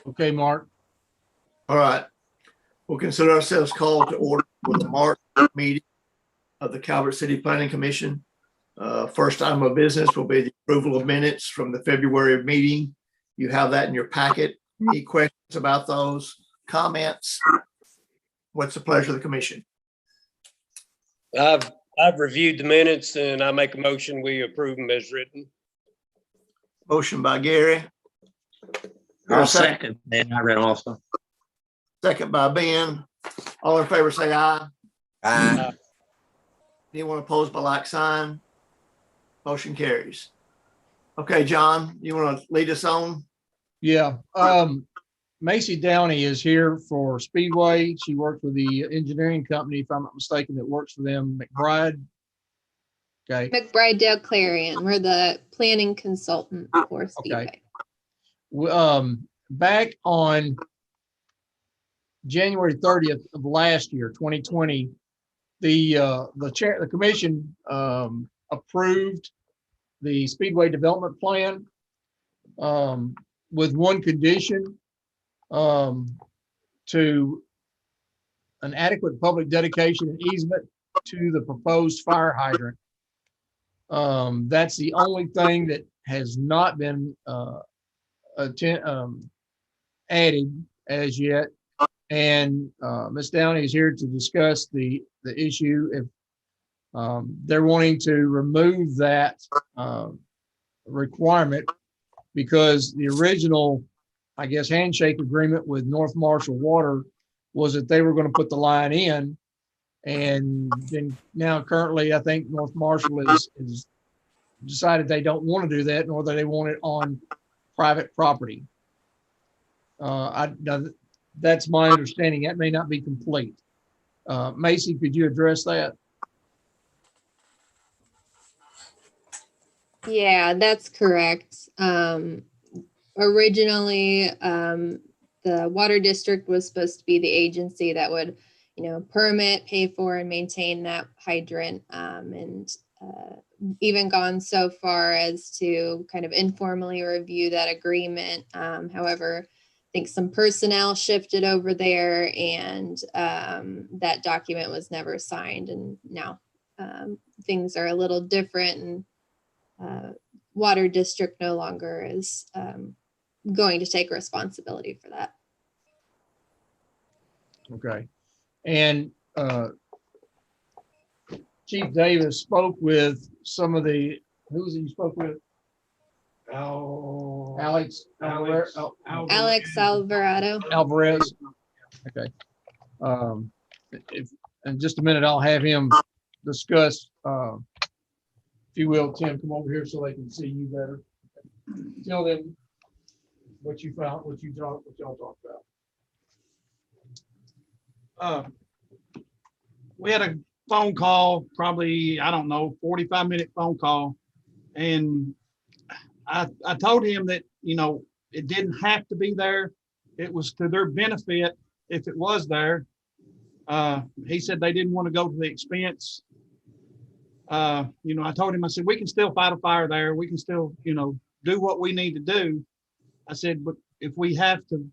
Okay, Mark. All right. We'll consider ourselves called to order for the March meeting of the Calvert City Planning Commission. First item of business will be the approval of minutes from the February meeting. You have that in your packet. Any questions about those? Comments? What's the pleasure of the commission? I've reviewed the minutes and I make a motion we approve them as written. Motion by Gary. I'll second. And I read also. Second by Ben. All in favor say aye. Aye. Anyone opposed by like sign? Motion carries. Okay, John, you want to lead us on? Yeah. Macy Downey is here for Speedway. She works with the engineering company, if I'm not mistaken, that works for them, McBride. Okay. McBride Dale Clarion. We're the planning consultant for Speedway. Okay. Back on January 30th of last year, 2020, the commission approved the Speedway development plan with one condition, to an adequate public dedication and easement to the proposed fire hydrant. That's the only thing that has not been added as yet. And Ms. Downey is here to discuss the issue. If they're wanting to remove that requirement, because the original, I guess, handshake agreement with North Marshall Water was that they were going to put the line in, and then now currently I think North Marshall is decided they don't want to do that, nor that they want it on private property. That's my understanding. That may not be complete. Macy, could you address that? Yeah, that's correct. Originally, the water district was supposed to be the agency that would, permit, pay for, and maintain that hydrant, and even gone so far as to kind of informally review that agreement. However, I think some personnel shifted over there, and that document was never signed. And now things are a little different, and water district no longer is going to take responsibility for that. Okay. And Chief Davis spoke with some of the, who was it you spoke with? Alex Alvarado. Alvarez. Okay. If in just a minute, I'll have him discuss, if you will, Tim, come over here so they can see you better. Tell them what you found, what y'all talked about. We had a phone call, probably, 45-minute phone call. And I told him that, it didn't have to be there. It was to their benefit if it was there. He said they didn't want to go to the expense. I told him, I said, we can still fight a fire there. We can still, do what we need to do. I said, but if we have to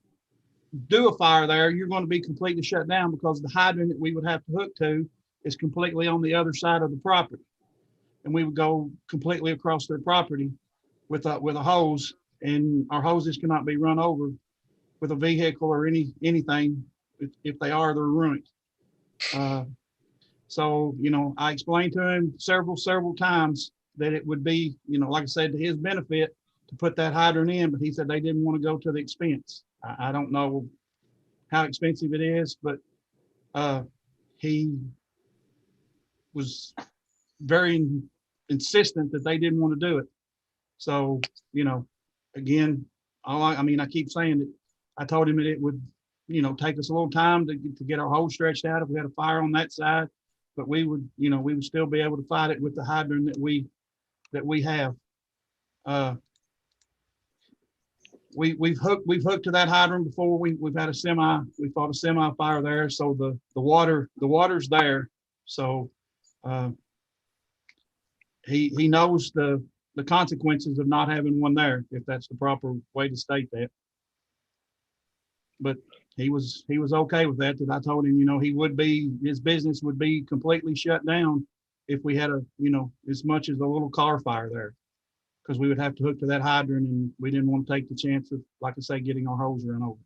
do a fire there, you're going to be completely shut down, because the hydrant that we would have to hook to is completely on the other side of the property. And we would go completely across their property with a hose, and our hoses cannot be run over with a vehicle or anything. If they are, they're ruined. So, I explained to him several times that it would be, like I said, to his benefit to put that hydrant in, but he said they didn't want to go to the expense. I don't know how expensive it is, but he was very insistent that they didn't want to do it. So, again, I keep saying that I told him that it would, take us a little time to get our hose stretched out if we had a fire on that side, but we would still be able to fight it with the hydrant that we have. We've hooked to that hydrant before. We've had we fought a semi fire there. So the water's there. So he knows the consequences of not having one there, if that's the proper way to state that. but he was okay with that, that I told him, his business would be completely shut down if we had as much as a little car fire there. Because we would have to hook to that hydrant, and we didn't want to take the chance of, like I say, getting our hose run over.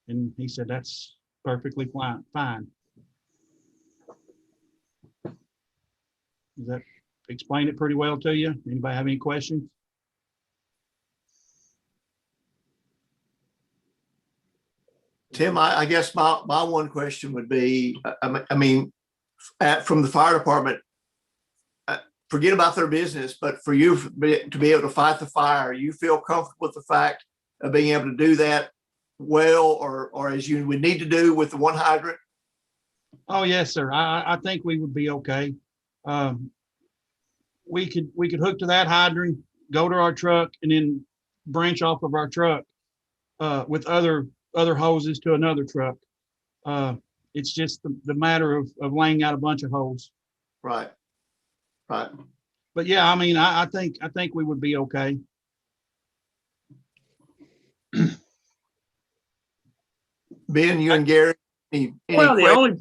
And he said, that's perfectly fine. Does that explain it pretty well to you? Anybody have any questions? Tim, I guess my one question would be, from the fire department, forget about their business, but for you to be able to fight the fire, you feel comfortable with the fact of being able to do that well, or as you would need to do with the one hydrant? Oh, yes, sir. I think we would be okay. We could hook to that hydrant, go to our truck, and then branch off of our truck with other hoses to another truck. It's just the matter of laying out a bunch of hose. Right. But yeah, I think we would be okay. Ben, you and Gary, any Well, the questions?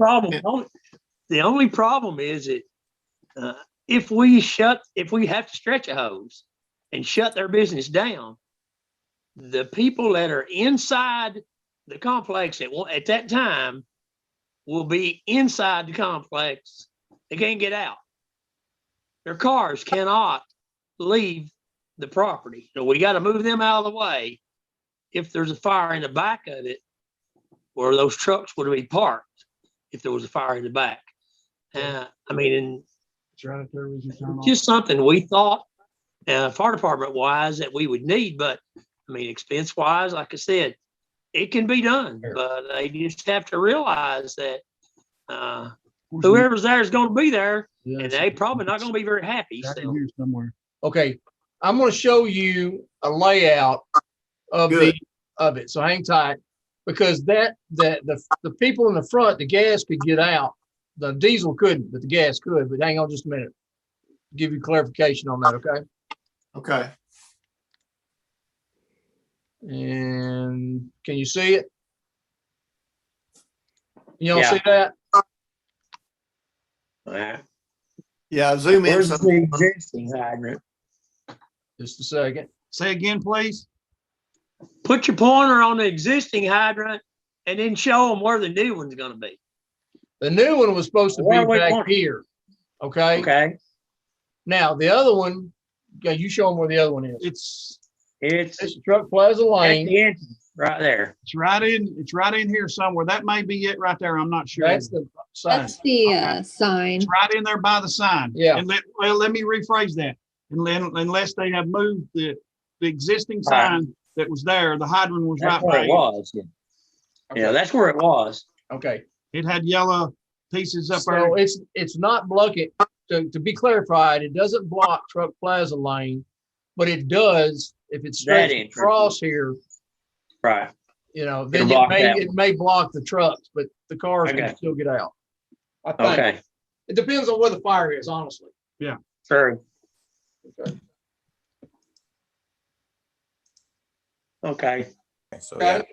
only problem is that if we have to stretch a hose and shut their business down, the people that are inside the complex at that time will be inside the complex. They can't get out. Their cars cannot leave the property. So we got to move them out of the way if there's a fire in the back of it, where those trucks would be parked if there was a fire in the back. And It's right up there as you turn off. just something we thought fire department wise that we would need, but expense wise, like I said, it can be done, but they just have to realize that whoever's there is going to be there, and they probably not going to be very happy. Right in So here somewhere. Okay, I'm going to show you a layout of Good. it. So hang tight, because the people in the front, the gas could get out. The diesel couldn't, but the gas could. But hang on just a minute. Give you clarification on that, okay? Okay. And can you see it? You don't Yeah. see that? Yeah, zoom in. where's the existing hydrant? Just a second. Say again, please. Put your pointer on the existing hydrant and then show them where the new one's going to be. The new one was supposed to Where be we back want it. here. Okay. Okay. Now the other one, yeah, you show them where the other one is. It's It's Truck Plaza At Lane. the entrance, right there. right in here somewhere. That may be it right there. I'm not sure. That's the sign. That's the sign. It's right in there by the sign. Yeah. And let me rephrase that. Unless they have moved the existing Right. sign that was there, the hydrant was That's right where by it it. was. Yeah, that's where it was. Okay. It had yellow pieces up So there. it's not blocking, to be clarified, it doesn't block Truck Plaza Lane, but it does if it's That stretched entrance. across here, Right. then It'll block that it may block the trucks, but the cars can Okay. still get out. I think. Okay. It depends on where the fire is, honestly. True. Okay. Okay. So Okay. yeah,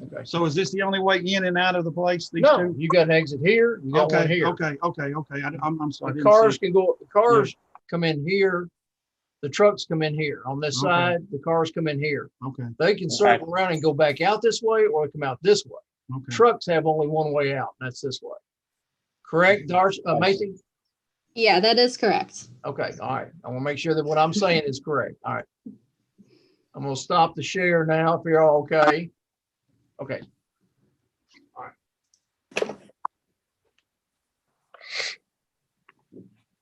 Okay. So is this the only way in and out of the place? These No, two? you got an exit here, you got one Okay, here. okay. I'm sorry. I The didn't cars see can go, the cars come in here, the trucks come in here. On this Okay. side, the cars come in here. it. Okay, They can circle around and go back out this way or come out this way. okay. Trucks have only one way out, and that's this way. Correct, Darcy, Macy? Yeah, that is correct. Okay, all right. I want to make sure that what I'm saying is correct. All right. I'm gonna stop the share now if you're all okay. Okay.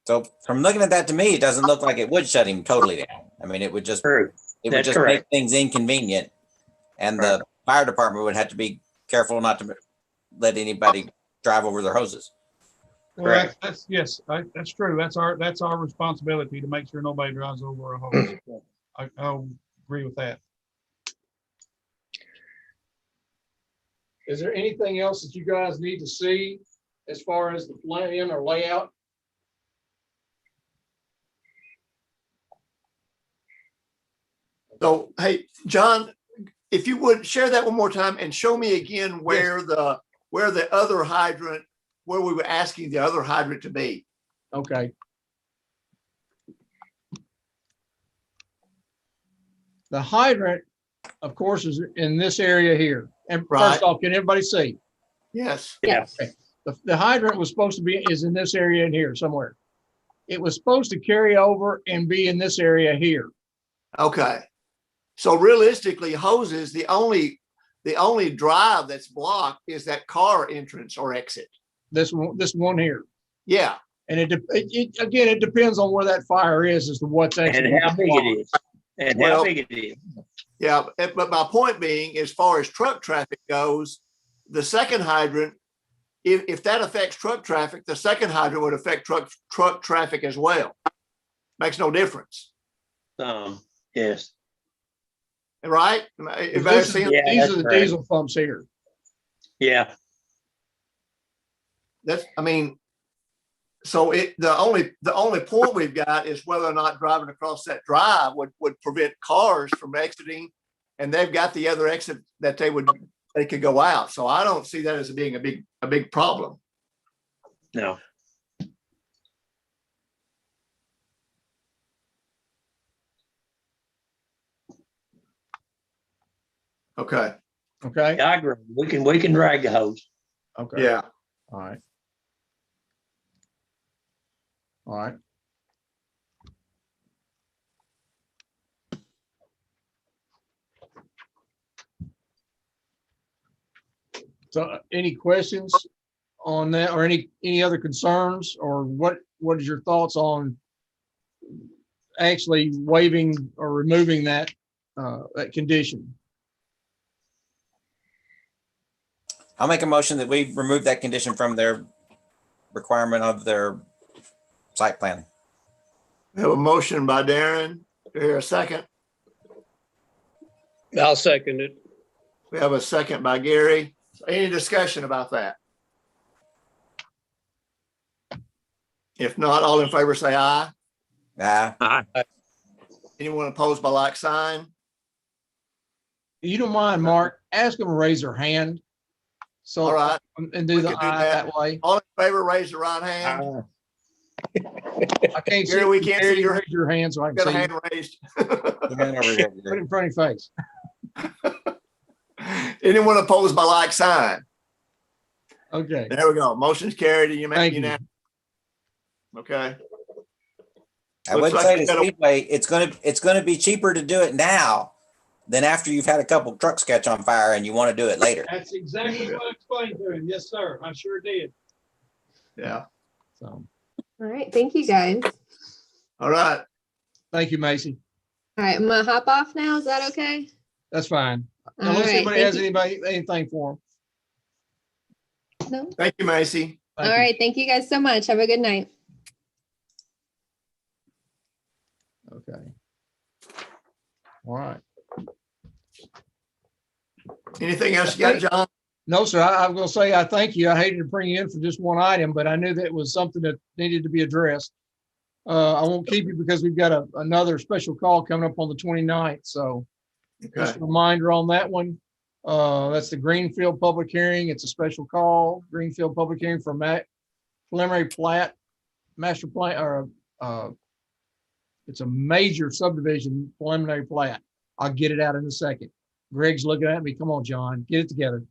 so from looking at that, to me, it doesn't look like it would shut him totally down. I mean, it would just True. make That's correct. things inconvenient, and the fire department would have to be careful not to let anybody drive over their hoses. Well, that's true. That's our responsibility to make sure nobody drives over a hose. I'll agree with that. Is there anything else that you guys need to see as far as the plan or layout? So, hey, John, if you would share that one more time and show me again where the other hydrant, where we were asking the other hydrant to be. Okay. The hydrant, of course, is in this area here. And Right. first off, can everybody see? Yes. Yeah. The hydrant was supposed to be, is in this area in here somewhere. It was supposed to carry over and be in this area here. Okay. So realistically, hoses, the only drive that's blocked is that car entrance or exit. This one here. Yeah. And again, it depends on where that fire is as to what's actually. And how big it is. And Well, how big it is. Yeah. But my point being, as far as truck traffic goes, the second hydrant, if that affects truck traffic, the second hydrant would affect truck traffic as well. Makes no difference. Yes. Right? Everybody These seeing- Yeah, are that's the correct. diesel pumps here. Yeah. I mean, so the only point we've got is whether or not driving across that drive would prevent cars from exiting, and they've got the other exit that they could go out. So I don't see that as being a big problem. No. Okay. Okay. I agree. We can drag the hose. Okay. Yeah. All right. All right. So any questions on that or any other concerns or what is your thoughts on actually waiving or removing that condition? I'll make a motion that we remove that condition from their requirement of their site plan. We have a motion by Darren. Do I hear a second? I'll second it. We have a second by Gary. Any discussion about that? If not, all in favor say aye. Anyone opposed by like sign? You don't mind, Mark, ask them to raise their hand. So, All right. and do We the could do eye that. that way. All in favor, raise your right hand. I can't see. Gary, we can't see your- raise your hand so I Got a can see. hand raised. Put it in front of your face. Anyone opposed by like sign? Okay. There we go. Motion's carried. You Thank you. unanimous. Okay. I Looks would like say we to got a- Speedway, it's gonna be cheaper to do it now than after you've had a couple trucks catch on fire and you want to do it later. That's exactly what I explained to him. Yes, sir. I sure did. Yeah. So, All right, thank you guys. All right. thank you, Macy. All right, I'm gonna hop off now. Is that okay? That's fine. All Unless right, anybody thank has you. anything for them. No? Thank you, Macy. All right, thank you guys so much. Have a good night. Okay. All right. Anything else you got, John? No, sir. I'm going to say I thank you. I hated to bring you in for just one item, but I knew that was something that needed to be addressed. I won't keep you because we've got another special call coming up on the 29th. So just Okay. a reminder on that one. That's the Greenfield public hearing. It's a special call. Greenfield public hearing for preliminary plat, master plan, or it's a major subdivision preliminary plat. I'll get it out in a second. Greg's looking at me. Come on, John, get it together.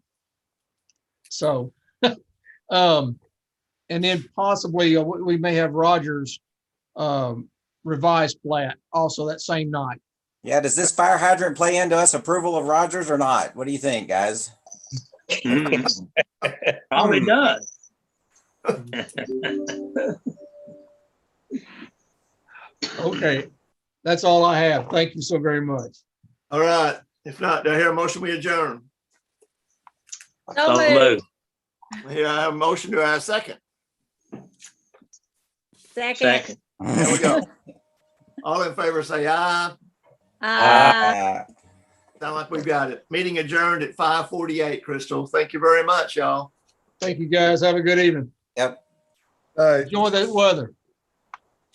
So, and then possibly we may have Rogers revised plat also that same night. Yeah, does this fire hydrant play into us approval of Rogers or not? What do you think, guys? Probably does. Okay, that's all I have. Thank you so very much. All right. If not, do I hear a motion we adjourn? So moved. Here I have a motion. Do I have a second? Second. There we go. All in favor say aye. Sound like we've got it. Meeting adjourned at 5:48, Crystal. Thank you very much, y'all. Thank you, guys. Have a good evening. Yep. Enjoy that weather.